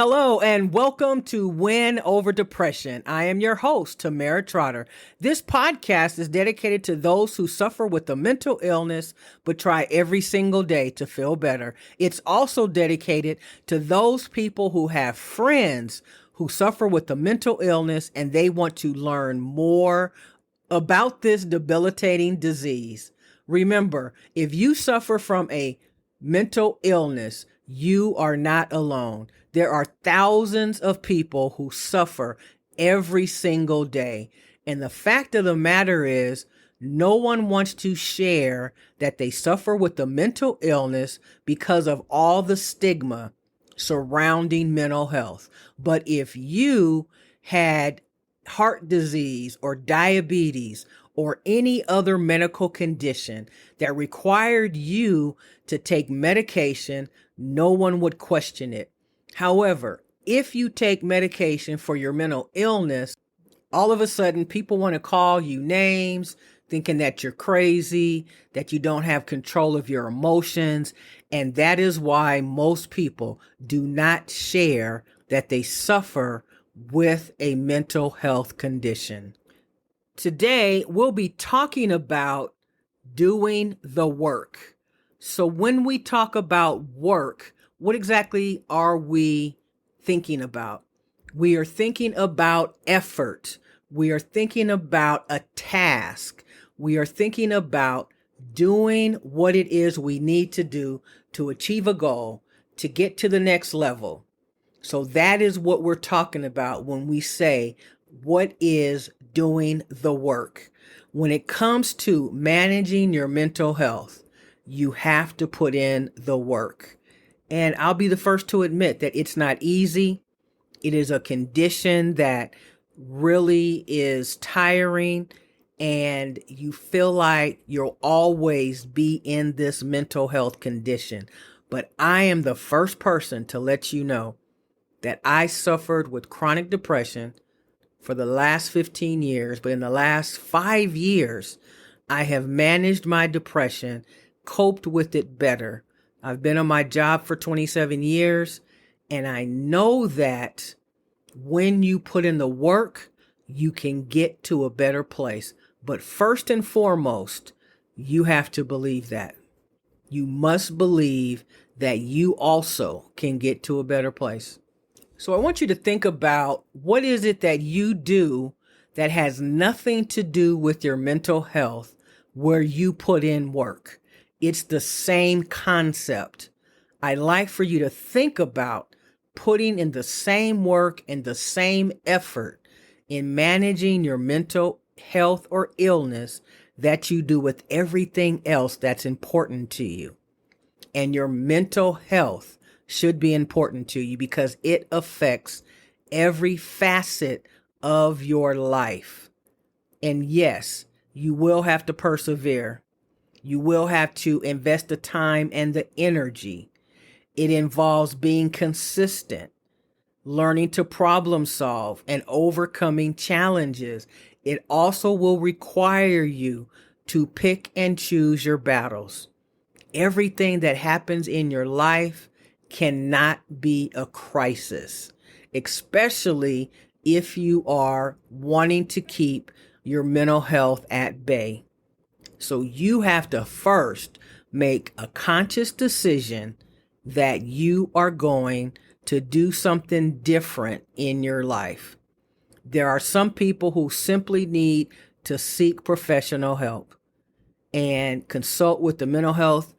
Hello and welcome to Win Over Depression. I am your host, Tamera Trotter. This podcast is dedicated to those who suffer with a mental illness but try every single day to feel better. It's also dedicated to those people who have friends who suffer with a mental illness and they want to learn more about this debilitating disease. Remember, if you suffer from a mental illness, you are not alone. There are thousands of people who suffer every single day. And the fact of the matter is, no one wants to share that they suffer with a mental illness because of all the stigma surrounding mental health. But if you had heart disease or diabetes or any other medical condition that required you to take medication, no one would question it. However, if you take medication for your mental illness, all of a sudden people want to call you names, thinking that you're crazy, that you don't have control of your emotions. And that is why most people do not share that they suffer with a mental health condition. Today, we'll be talking about doing the work. So when we talk about work, what exactly are we thinking about? We are thinking about effort. We are thinking about a task. We are thinking about doing what it is we need to do to achieve a goal, to get to the next level. So that is what we're talking about when we say, what is doing the work? When it comes to managing your mental health, you have to put in the work. And I'll be the first to admit that it's not easy. It is a condition that really is tiring, and you feel like you'll always be in this mental health condition. But I am the first person to let you know that I suffered with chronic depression for the last 15 years, but in the last 5 years, I have managed my depression, coped with it better. I've been on my job for 27 years, and I know that when you put in the work, you can get to a better place. But first and foremost, you have to believe that. You must believe that you also can get to a better place. So I want you to think about, what is it that you do that has nothing to do with your mental health where you put in work? It's the same concept. I'd like for you to think about putting in the same work and the same effort in managing your mental health or illness that you do with everything else that's important to you. And your mental health should be important to you because it affects every facet of your life. And yes, you will have to persevere. You will have to invest the time and the energy. It involves being consistent, learning to problem solve, and overcoming challenges. It also will require you to pick and choose your battles. Everything that happens in your life cannot be a crisis, especially if you are wanting to keep your mental health at bay. So you have to first make a conscious decision that you are going to do something different in your life. There are some people who simply need to seek professional help and consult with the mental health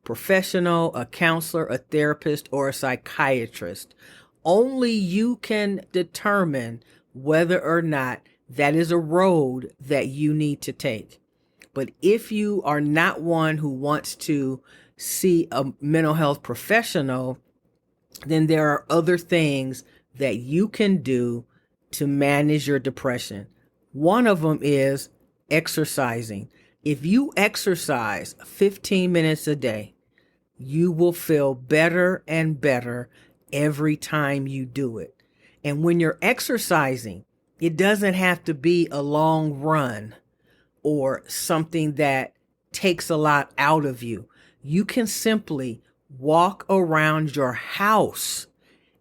professional, a counselor, a therapist, or a psychiatrist. Only you can determine whether or not that is a road that you need to take. But if you are not one who wants to see a mental health professional, then there are other things that you can do to manage your depression. One of them is exercising. If you exercise 15 minutes a day, you will feel better and better every time you do it. And when you're exercising, it doesn't have to be a long run or something that takes a lot out of you. You can simply walk around your house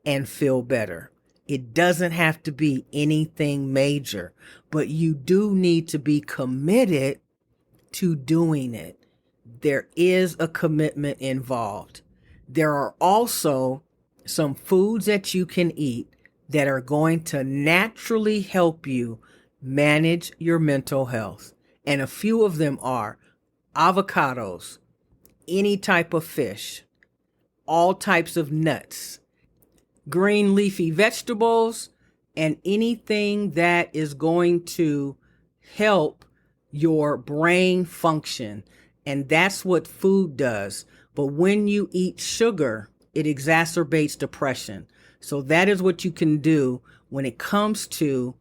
and feel better. It doesn't have to be anything major, but you do need to be committed to doing it. There is a commitment involved. There are also some foods that you can eat that are going to naturally help you manage your mental health. And a few of them are avocados, any type of fish, all types of nuts, green leafy vegetables, and anything that is going to help your brain function. And that's what food does. But when you eat sugar, it exacerbates depression. So that is what you can do when it comes to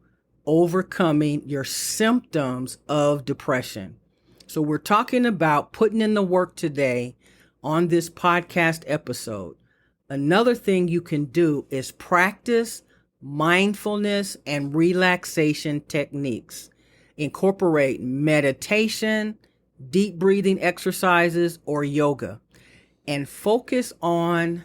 overcoming your symptoms of depression. So we're talking about putting in the work today on this podcast episode. Another thing you can do is practice mindfulness and relaxation techniques. Incorporate meditation, deep breathing exercises, or yoga, and focus on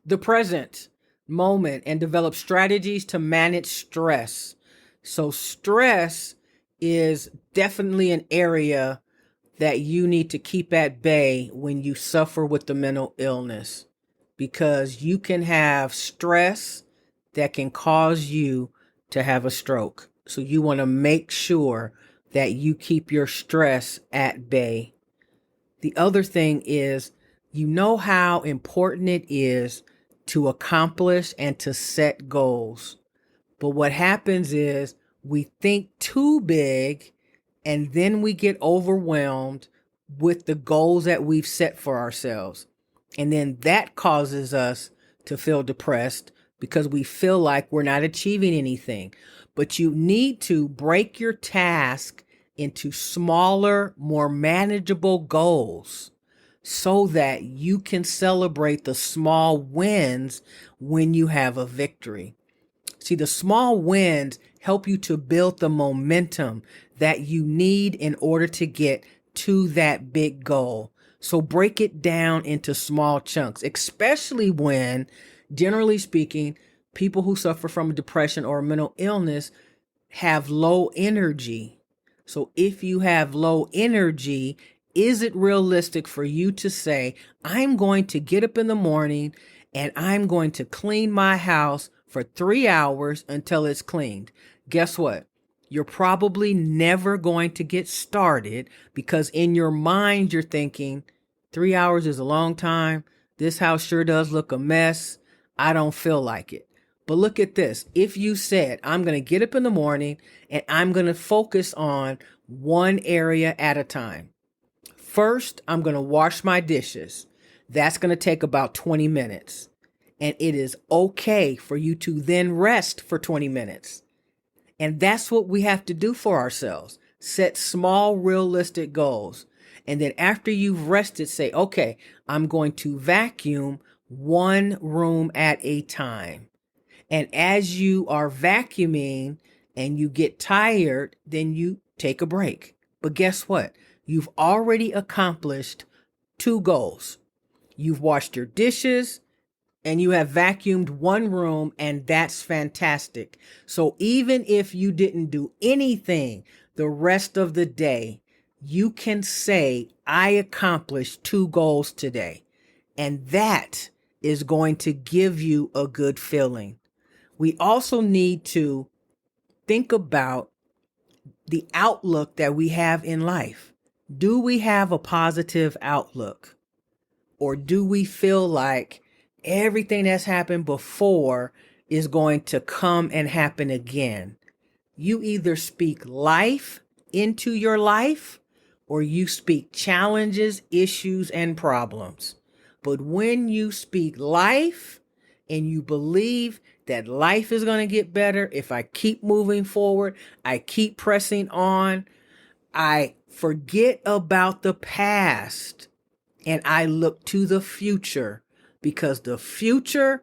the present moment and develop strategies to manage stress. So stress is definitely an area that you need to keep at bay when you suffer with the mental illness, because you can have stress that can cause you to have a stroke. So you want to make sure that you keep your stress at bay. The other thing is, you know how important it is to accomplish and to set goals. But what happens is we think too big and then we get overwhelmed with the goals that we've set for ourselves. And then that causes us to feel depressed because we feel like we're not achieving anything. But you need to break your task into smaller, more manageable goals so that you can celebrate the small wins when you have a victory. See, the small wins help you to build the momentum that you need in order to get to that big goal. So break it down into small chunks, especially when, generally speaking, people who suffer from depression or mental illness have low energy. So if you have low energy, is it realistic for you to say, I'm going to get up in the morning and I'm going to clean my house for 3 hours until it's cleaned? Guess what? You're probably never going to get started because in your mind, you're thinking 3 hours is a long time. This house sure does look a mess. I don't feel like it. But look at this. If you said, I'm going to get up in the morning and I'm going to focus on one area at a time. First, I'm going to wash my dishes. That's going to take about 20 minutes. And it is okay for you to then rest for 20 minutes. And that's what we have to do for ourselves. Set small, realistic goals. And then after you've rested, say, okay, I'm going to vacuum one room at a time. And as you are vacuuming and you get tired, then you take a break. But guess what? You've already accomplished 2 goals. You've washed your dishes and you have vacuumed one room, and that's fantastic. So even if you didn't do anything the rest of the day, you can say, I accomplished 2 goals today. And that is going to give you a good feeling. We also need to think about the outlook that we have in life. Do we have a positive outlook? Or do we feel like everything that's happened before is going to come and happen again? You either speak life into your life or you speak challenges, issues, and problems. But when you speak life and you believe that life is going to get better, if I keep moving forward, I keep pressing on, I forget about the past and I look to the future, because the future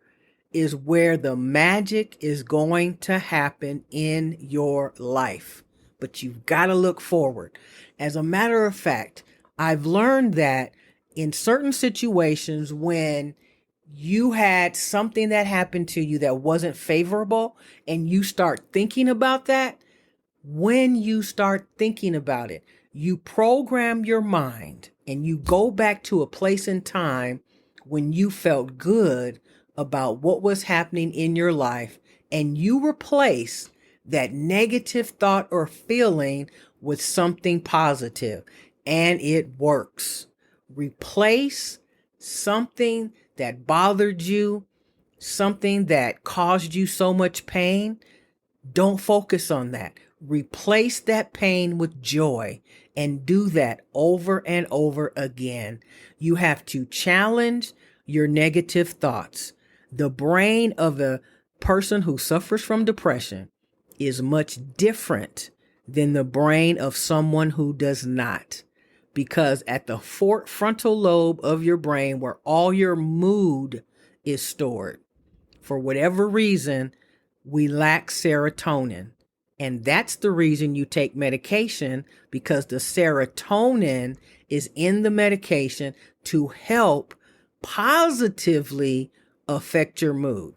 is where the magic is going to happen in your life. But you've got to look forward. As a matter of fact, I've learned that in certain situations when you had something that happened to you that wasn't favorable, and you start thinking about that, when you start thinking about it, you program your mind and you go back to a place in time when you felt good about what was happening in your life, and you replace that negative thought or feeling with something positive, and it works. Replace something that bothered you, something that caused you so much pain. Don't focus on that. Replace that pain with joy, and do that over and over again. You have to challenge your negative thoughts. The brain of a person who suffers from depression is much different than the brain of someone who does not. Because at the frontal lobe of your brain, where all your mood is stored, for whatever reason, we lack serotonin. And that's the reason you take medication, because the serotonin is in the medication to help positively affect your mood.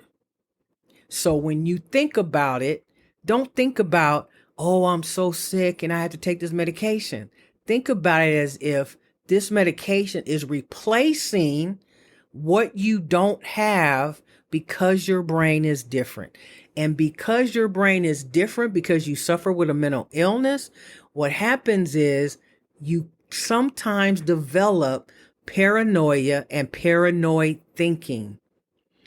So when you think about it, don't think about, oh, I'm so sick and I have to take this medication. Think about it as if this medication is replacing what you don't have, because your brain is different. And because your brain is different, because you suffer with a mental illness, what happens is you sometimes develop paranoia and paranoid thinking.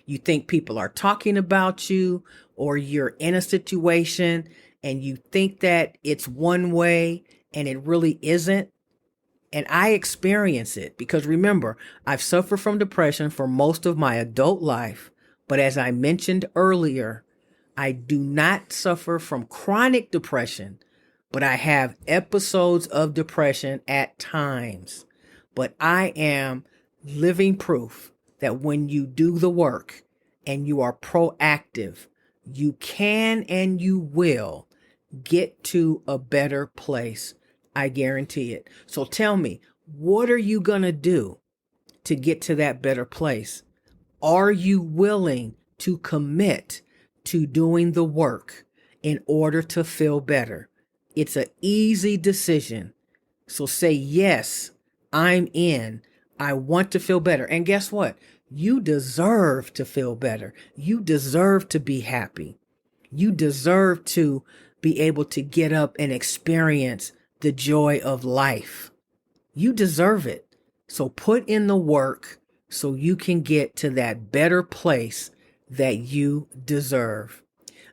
You think people are talking about you, or you're in a situation and you think that it's one way and it really isn't. And I experience it because, remember, I've suffered from depression for most of my adult life. But as I mentioned earlier, I do not suffer from chronic depression, but I have episodes of depression at times. But I am living proof that when you do the work and you are proactive, you can and you will get to a better place. I guarantee it. So tell me, what are you going to do to get to that better place? Are you willing to commit to doing the work in order to feel better? It's an easy decision. So say, yes, I'm in. I want to feel better. And guess what? You deserve to feel better. You deserve to be happy. You deserve to be able to get up and experience the joy of life. You deserve it. So put in the work so you can get to that better place that you deserve.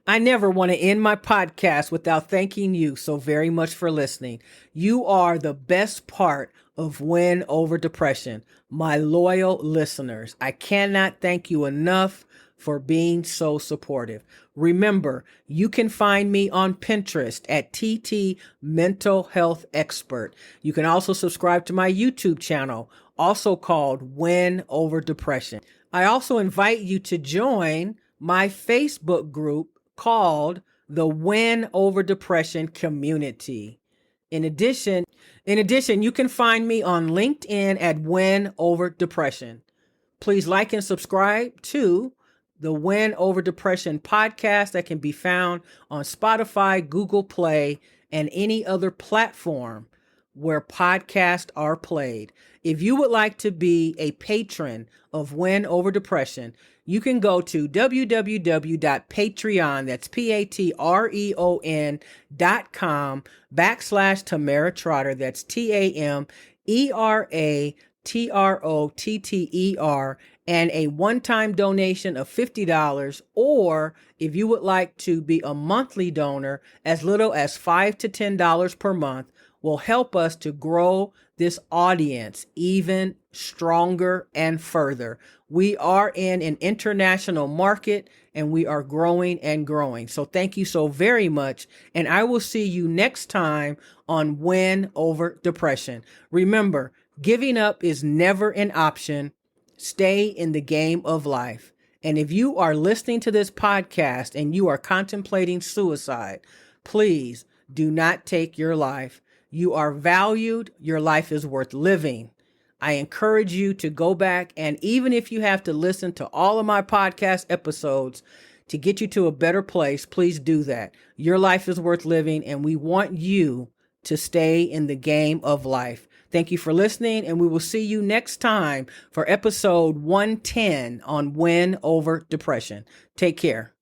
I never want to end my podcast without thanking you so very much for listening. You are the best part of Win Over Depression, my loyal listeners. I cannot thank you enough for being so supportive. Remember, you can find me on Pinterest at TT Mental Health Expert. You can also subscribe to my YouTube channel, also called Win Over Depression. I also invite you to join my Facebook group called the Win Over Depression Community. In addition, you can find me on LinkedIn at Win Over Depression. Please like and subscribe to the Win Over Depression podcast that can be found on Spotify, Google Play, and any other platform where podcasts are played. If you would like to be a patron of Win Over Depression, you can go to www.patreon, that's patreon.com/Tamera Trotter, that's TAMERATROTTER, and a one-time donation of $50, or if you would like to be a monthly donor, as little as $5 to $10 per month, will help us to grow this audience even stronger and further. We are in an international market and we are growing and growing. So thank you so very much. And I will see you next time on Win Over Depression. Remember, giving up is never an option. Stay in the game of life. And if you are listening to this podcast and you are contemplating suicide, please do not take your life. You are valued. Your life is worth living. I encourage you to go back, and even if you have to listen to all of my podcast episodes to get you to a better place, please do that. Your life is worth living, and we want you to stay in the game of life. Thank you for listening, and we will see you next time for episode 110 on Win Over Depression. Take care.